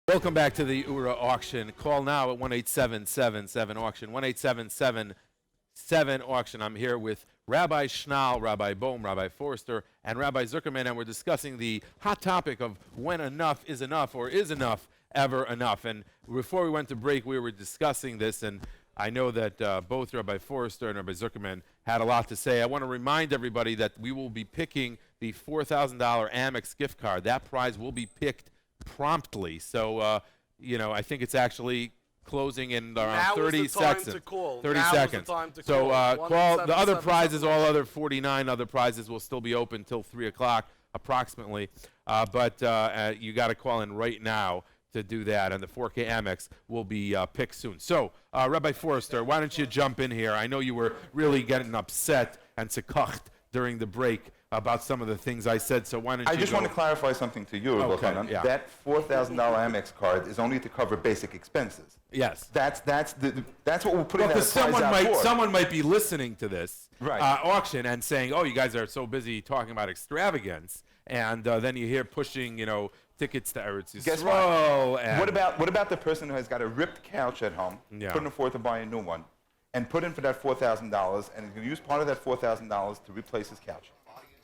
Welcome back to the Oorah auction. Call now at 1-877-7-auction, 1-877-7-auction. I'm here with Rabbi Schnall, Rabbi Bohm, Rabbi Forrester, and Rabbi Zuckerman, and we're discussing the hot topic of when enough is enough, or is enough ever enough. And before we went to break, we were discussing this, and I know that both Rabbi Forrester and Rabbi Zuckerman had a lot to say. I want to remind everybody that we will be picking the $4,000 Amex gift card. That prize will be picked promptly. So, I think it's actually closing in around 30 seconds. 30 seconds. So call the other prizes, all other 49 other prizes will still be open till 3 o'clock approximately. But you got to call in right now to do that, and the 4K Amex will be picked soon. So, Rabbi Forrester, why don't you jump in here? I know you were really getting upset and sekacht during the break about some of the things I said, so why don't you I just want to clarify something to you, Oorahthon. yeah. That $4,000 Amex card is only to cover basic expenses. Yes. That's what we're putting that prize someone might be listening to this Right. auction and saying, "Oh, you guys are so busy talking about extravagance," and then you hear pushing, tickets to Eretz Guess Yisrael. what about the person who has got a ripped couch at home, Yeah. couldn't afford to buy a new one, and put in for that $4,000 and is going to use part of that $4,000 to replace his couch?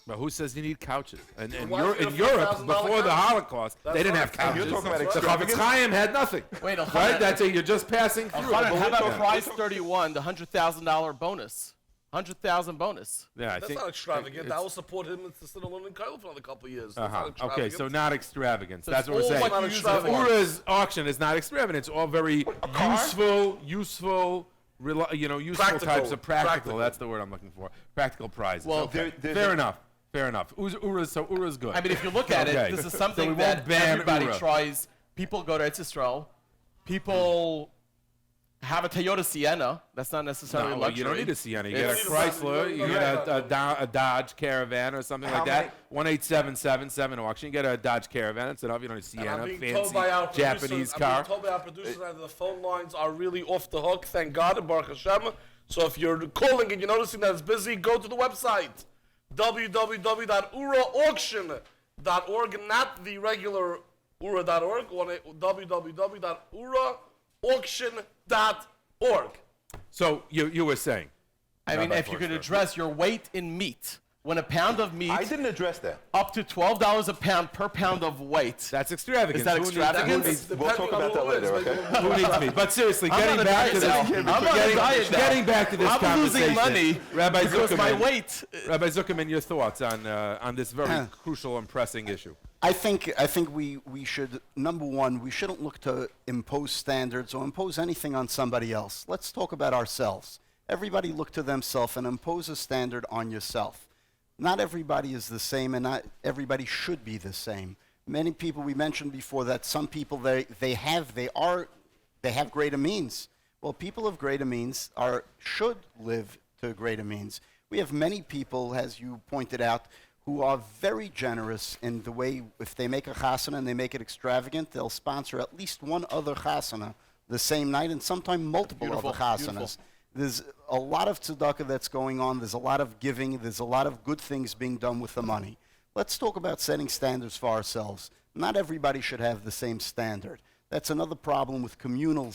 But who says you need couches? And in Why is it a Europe, $4,000 before the couch? Holocaust, they didn't have And couches. you're talking about the extravagance? Chavetz Chaim had nothing. Wait, right? That's it. You're just passing through. How about prize 31, the $100,000 bonus? 100,000 bonus. Yeah, I That's think not extravagant. That it's- will support him to sit alone in Kyle for another couple of years. That's Uh-huh. not Okay, extravagant. so not extravagance. That's what all we're saying. what you use it for. Oorah's auction is not extravagant. It's all very useful, useful types of practical. That's the word I'm looking for. Practical prizes. Well, okay. there's Fair enough. Fair enough. Oorah's good. I mean, if you look at Okay. it, this is So we something won't that ban everybody Oorah. tries. People go to Eretz Yisrael. People have a Toyota Sienna. That's not necessarily No, a well, luxury. you don't need a Sienna. You get a It's- Chrysler, you get a Dodge Caravan or something How like that. many- 1-877-7 auction. You get a Dodge Caravan. It's enough. You don't need a And Sienna, I'm being fancy told by our Japanese producers, car. I'm being told by our producers that the phone lines are really off the hook. Thank God, and Baruch Hashem. So if you're calling and you're noticing that it's busy, go to the website www.oorahauction.org, not the regular Oorah.org. www.oorahauction.org. So you were saying. I mean, Rabbi if you could Forrester. address your weight in meat, when a pound of meat I didn't address that. up to $12 a pound per pound of weight. That's extravagant. Is that Who needs- extravagant? who needs- We'll talk about that later, okay? Who needs me? But seriously, I'm getting on a back diet to this, now. I'm on a diet now. getting back to this I'm conversation. losing money Rabbi because Zuckerman, my weight. Rabbi Zuckerman, your thoughts on this very crucial and pressing issue? I think we should, number one, we shouldn't look to impose standards or impose anything on somebody else. Let's talk about ourselves. Everybody look to themselves and impose a standard on yourself. Not everybody is the same, and not everybody should be the same. Many people, we mentioned before that some people they have greater means. Well, people of greater means should live to greater means. We have many people, as you pointed out, who are very generous in the way, if they make a chasana and they make it extravagant, they'll sponsor at least one other chasana the same night, and sometimes multiple Beautiful, other chasanas. beautiful. There's a lot of tzedakah that's going on. There's a lot of giving. There's a lot of good things being done with the money. Let's talk about setting standards for ourselves. Not everybody should have the same standard. That's another problem with communal,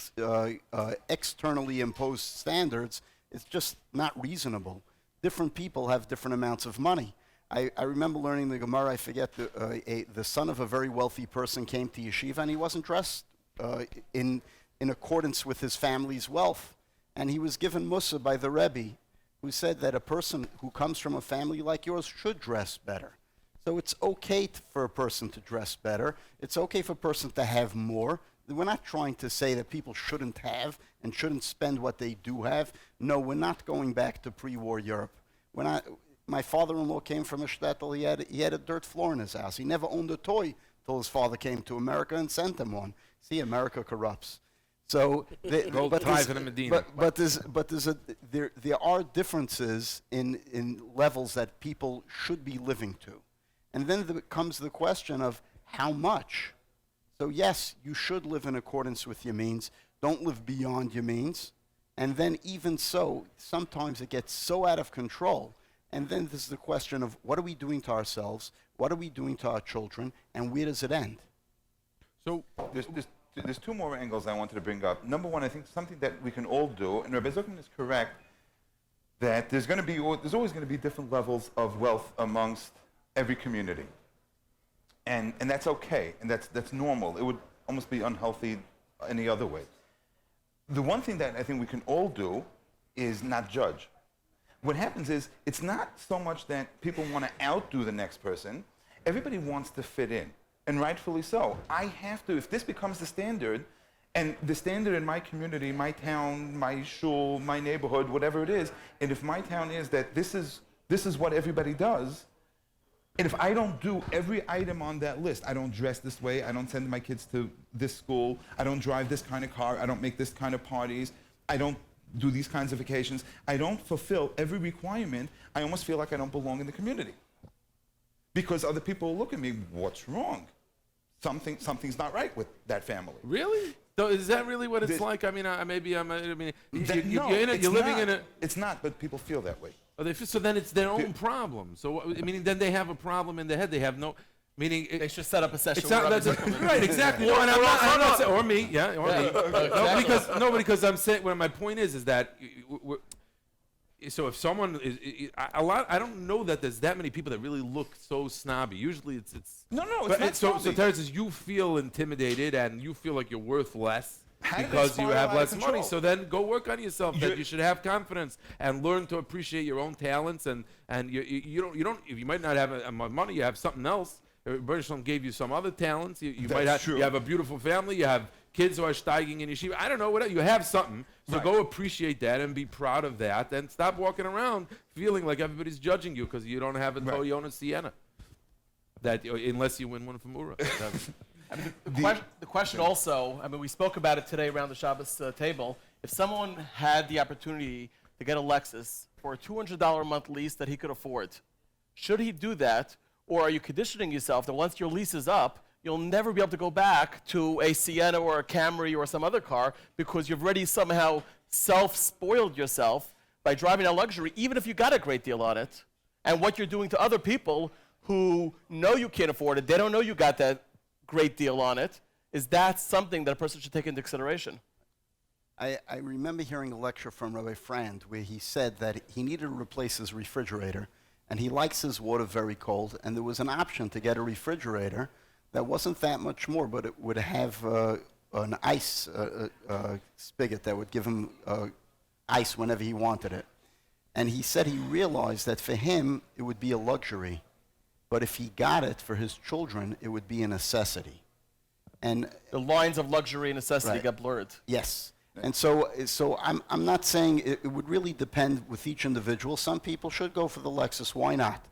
externally imposed standards. It's just not reasonable. Different people have different amounts of money. I remember learning the Gemara, I forget, the son of a very wealthy person came to yeshiva, and he wasn't dressed in accordance with his family's wealth. And he was given Musa by the Rabbi, who said that a person who comes from a family like yours should dress better. So it's okay for a person to dress better. It's okay for a person to have more. We're not trying to say that people shouldn't have and shouldn't spend what they do have. No, we're not going back to pre-war Europe. My father-in-law came from a shtetl. He had a dirt floor in his house. He never owned a toy till his father came to America and sent him one. See, America corrupts. So, there are differences in levels that people should be living to. And then comes the question of how much. So yes, you should live in accordance with your means. Don't live beyond your means. And then even so, sometimes it gets so out of control. And then there's the question of what are we doing to ourselves? What are we doing to our children? And where does it end? So There's two more angles I wanted to bring up. Number one, I think something that we can all do, and Rabbi Zuckerman is correct, that there's always going to be different levels of wealth amongst every community. And that's okay, and that's normal. It would almost be unhealthy any other way. The one thing that I think we can all do is not judge. What happens is, it's not so much that people want to outdo the next person. Everybody wants to fit in, and rightfully so. I have to, if this becomes the standard, and the standard in my community, my town, my shul, my neighborhood, whatever it is, and if my town is that this is what everybody does, and if I don't do every item on that list, I don't dress this way, I don't send my kids to this school, I don't drive this kind of car, I don't make this kind of parties, I don't do these kinds of vacations, I don't fulfill every requirement, I almost feel like I don't belong in the community. Because other people look at me, what's wrong? Something's not right with that family. really? So is that really what it's like? I mean, you're living in a. It's not, but people feel that way. So then it's their own problem. So meaning then they have a problem in their head. They have no. Meaning They should set up a session. It's not, with that's Rabbi Zuckerman. right, exactly. No, and I'm not saying, or me, yeah, or me. Because I'm saying, well, my point is that, so if someone is, I don't know that there's that many people that really look so snobby. Usually it's No, it's but not so snobby. Terrence says you feel intimidated and you feel like you're worth less. How did Because this you spiral have out of less money, control? so then go work on yourself. That you should have confidence and learn to appreciate your own talents. And you don't if you might not have money, you have something else. Bereshit gave you some other talents. You might have true. you have a beautiful family. You have kids who are steiging in yeshiva. I don't know what you have something. So Right. go appreciate that and be proud of that. And stop walking around feeling like everybody's judging you because you don't have a Right. Toyota Sienna. That unless you win one from Oorahthon. I mean, the question also, I mean, we spoke about it today around the Shabbos table. If someone had the opportunity to get a Lexus for a $200 a month lease that he could afford, should he do that? Or are you conditioning yourself that once your lease is up, you'll never be able to go back to a Sienna or a Camry or some other car because you've already somehow self-spoiled yourself by driving a luxury, even if you got a great deal on it? And what you're doing to other people who know you can't afford it, they don't know you got that great deal on it, is that something that a person should take into consideration? I remember hearing a lecture from Rabbi Frand where he said that he needed to replace his refrigerator, and he likes his water very cold, and there was an option to get a refrigerator that wasn't that much more, but it would have an ice spigot that would give him ice whenever he wanted it. And he said he realized that for him, it would be a luxury, but if he got it for his children, it would be a necessity. And The lines of luxury and necessity Right. get blurred. yes. And so I'm not saying it would really depend with each individual. Some people should go for the Lexus, why not?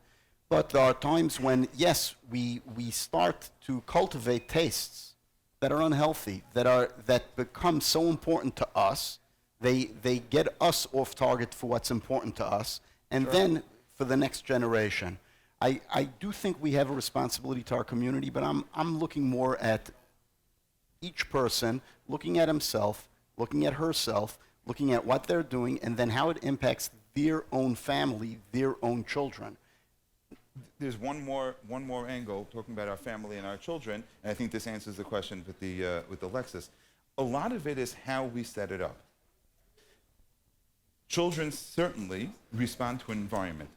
But there are times when, yes, we start to cultivate tastes that are unhealthy, that become so important to us. They get us off target for what's important to us, and then for the next generation. I do think we have a responsibility to our community, but I'm looking more at each person, looking at himself, looking at herself, looking at what they're doing, and then how it impacts their own family, their own children. There's one more angle talking about our family and our children, and I think this answers the question with the Lexus. A lot of it is how we set it up. Children certainly respond to environment.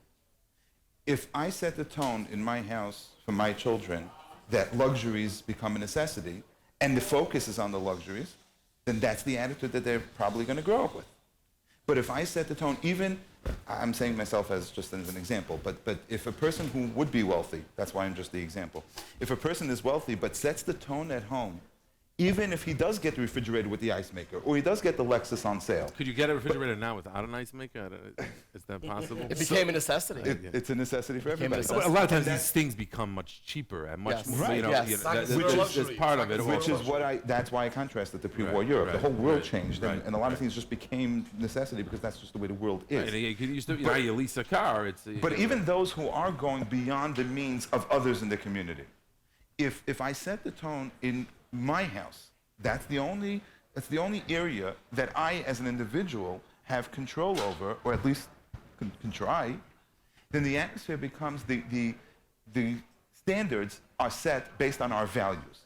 If I set the tone in my house for my children that luxuries become a necessity, and the focus is on the luxuries, then that's the attitude that they're probably going to grow up with. But if I set the tone, even, I'm saying myself as just as an example, but if a person who would be wealthy, that's why I'm just the example, if a person is wealthy but sets the tone at home, even if he does get the refrigerator with the ice maker, or he does get the Lexus on sale, Could you get a refrigerator now without an ice maker? Is that possible? It became a necessity. it's a necessity for Became a everybody. necessity. A lot of times these things become much cheaper and much Yes. more, Right. Yes. that's part of it. Which is that's why I contrasted the pre-war Right, Europe. right, the whole world right, changed, right, and a lot of things just became necessity because that's just the way the world is. And you lease a car. But even those who are going beyond the means of others in the community, if I set the tone in my house, that's the only area that I, as an individual, have control over, or at least can try, then the atmosphere becomes the standards are set based on our values.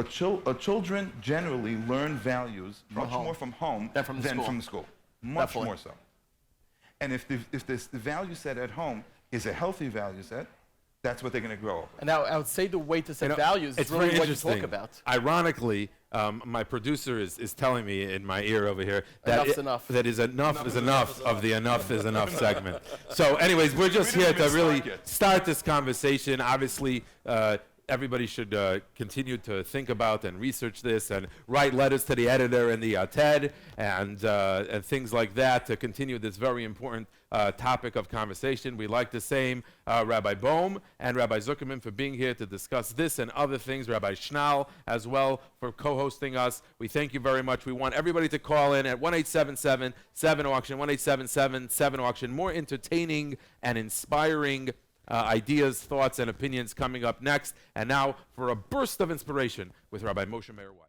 Children generally learn values much home. more from home Than from the school. from school. Much Definitely. more so. And if the value set at home is a healthy value set, that's what they're going to grow up with. And now I would say the way to set You know, values it's is really very what you interesting. talk about. Ironically, my producer is telling me in my ear over here that Enough's enough. that is enough is enough of the enough is enough segment. So, anyways, we're just We here didn't to even really start yet. start this conversation. Obviously, everybody should continue to think about and research this and write letters to the editor and the TED and things like that to continue this very important topic of conversation. We'd like to thank Rabbi Bohm and Rabbi Zuckerman for being here to discuss this and other things. Rabbi Schnall as well for co-hosting us. We thank you very much. We want everybody to call in at 1-877-7-AUCTION, 1-877-7-AUCTION. More entertaining and inspiring ideas, thoughts, and opinions coming up next. And now for a burst of inspiration with Rabbi Moshe Meir Weiss.